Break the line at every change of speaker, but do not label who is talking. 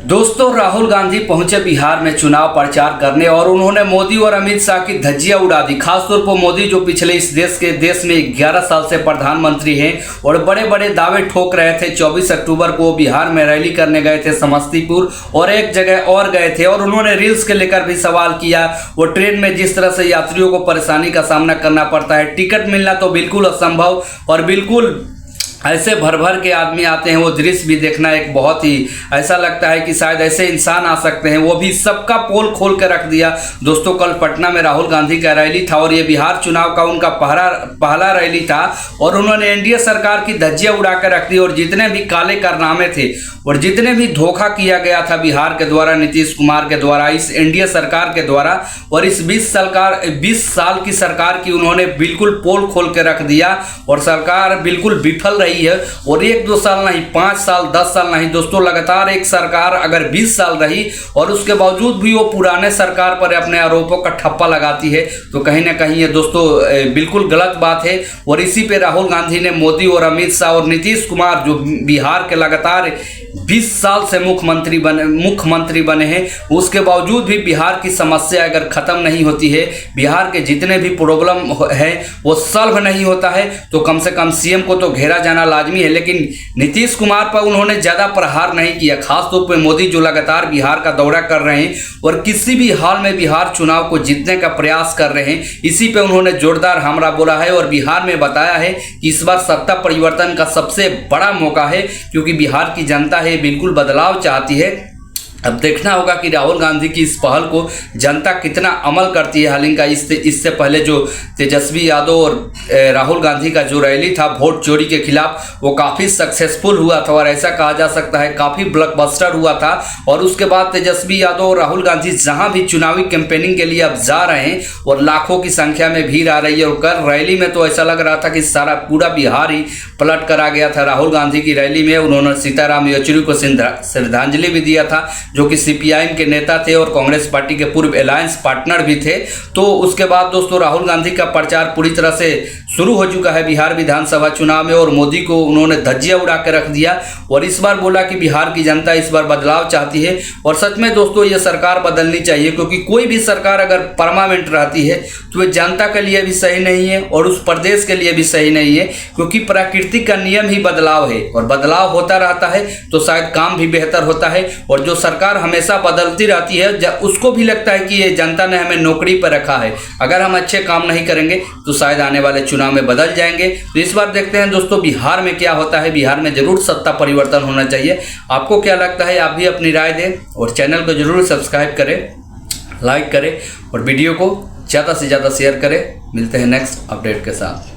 दोस्तों, राहुल गांधी पहुंचे बिहार में चुनाव प्रचार करने और उन्होंने मोदी और अमित शाह की धज्जियां उड़ा दी। खासतौर पर मोदी जो पिछले इस देश में 11 साल से प्रधानमंत्री हैं और बड़े बड़े दावे ठोक रहे थे। 24 अक्टूबर को बिहार में रैली करने गए थे समस्तीपुर और एक जगह और गए थे और उन्होंने रील्स के लेकर भी सवाल किया। वो ट्रेन में जिस तरह से यात्रियों को परेशानी का सामना करना पड़ता है, टिकट मिलना तो बिल्कुल असंभव और बिल्कुल ऐसे भर भर के आदमी आते हैं। वो दृश्य भी देखना एक बहुत ही ऐसा लगता है कि शायद ऐसे इंसान आ सकते हैं। वो भी सबका पोल खोल के रख दिया। दोस्तों, कल पटना में राहुल गांधी का रैली था और ये बिहार चुनाव का उनका पहला रैली था और उन्होंने एनडीए सरकार की धज्जियां उड़ा कर रख दी और जितने भी काले कारनामे थे और जितने भी धोखा किया गया था बिहार के द्वारा, नीतीश कुमार के द्वारा, इस एनडीए सरकार के द्वारा और इस 20 साल की सरकार की उन्होंने बिल्कुल पोल खोल के रख दिया और सरकार बिल्कुल विफल रही है। और 1-2 साल नहीं, 5 साल 10 साल नहीं दोस्तों, लगातार एक सरकार अगर 20 साल रही और उसके बावजूद भी वो पुराने सरकार पर अपने आरोपों का ठप्पा लगाती है तो कहीं ना कहीं ये दोस्तों बिल्कुल गलत बात है। और इसी पे राहुल गांधी ने मोदी और अमित शाह और नीतीश कुमार जो बिहार के लगातार 20 साल से मुख्यमंत्री बने हैं, उसके बावजूद भी बिहार की समस्या अगर खत्म नहीं होती है, बिहार के जितने भी प्रॉब्लम है वो सॉल्व नहीं होता है तो कम से कम सीएम को तो घेरा जाना लाजमी है। लेकिन नीतीश कुमार पर उन्होंने ज़्यादा प्रहार नहीं किया। खासतौर पर मोदी जो लगातार बिहार का दौरा कर रहे हैं और किसी भी हाल में बिहार चुनाव को जीतने का प्रयास कर रहे हैं, इसी पे उन्होंने जोरदार हमला बोला है और बिहार में बताया है कि इस बार सत्ता परिवर्तन का सबसे बड़ा मौका है क्योंकि बिहार की जनता है बिल्कुल बदलाव चाहती है। अब देखना होगा कि राहुल गांधी की इस पहल को जनता कितना अमल करती है। हालांकि इससे पहले जो तेजस्वी यादव और राहुल गांधी का जो रैली था वोट चोरी के खिलाफ, वो काफ़ी सक्सेसफुल हुआ था और ऐसा कहा जा सकता है काफ़ी ब्लॉकबस्टर हुआ था। और उसके बाद तेजस्वी यादव और राहुल गांधी जहां भी चुनावी कैंपेनिंग के लिए अब जा रहे हैं और लाखों की संख्या में भीड़ आ रही है। और कल रैली में तो ऐसा लग रहा था कि पूरा बिहार ही पलट कर आ गया था। राहुल गांधी की रैली में उन्होंने सीताराम येचुरी को श्रद्धांजलि भी दिया था जो कि सीपीआईएम के नेता थे और कांग्रेस पार्टी के पूर्व अलायंस पार्टनर भी थे। तो उसके बाद दोस्तों राहुल गांधी का प्रचार पूरी तरह से शुरू हो चुका है बिहार विधानसभा चुनाव में और मोदी को उन्होंने धज्जियां उड़ा के रख दिया और इस बार बोला कि बिहार की जनता इस बार बदलाव चाहती है। और सच में दोस्तों ये सरकार बदलनी चाहिए क्योंकि कोई भी सरकार अगर परमानेंट रहती है तो ये जनता के लिए भी सही नहीं है और उस प्रदेश के लिए भी सही नहीं है क्योंकि प्रकृति का नियम ही बदलाव है और बदलाव होता रहता है तो शायद काम भी बेहतर होता है। और जो सरकार हमेशा बदलती रहती है उसको भी लगता है कि ये जनता ने हमें नौकरी पर रखा है, अगर हम अच्छे काम नहीं करेंगे तो शायद आने वाले चुनाव में बदल जाएंगे। तो इस बार देखते हैं दोस्तों बिहार में क्या होता है। बिहार में जरूर सत्ता परिवर्तन होना चाहिए। आपको क्या लगता है, आप भी अपनी राय दें और चैनल को जरूर सब्सक्राइब करें, लाइक करें और वीडियो को ज़्यादा से ज़्यादा शेयर करें। मिलते हैं नेक्स्ट अपडेट के साथ।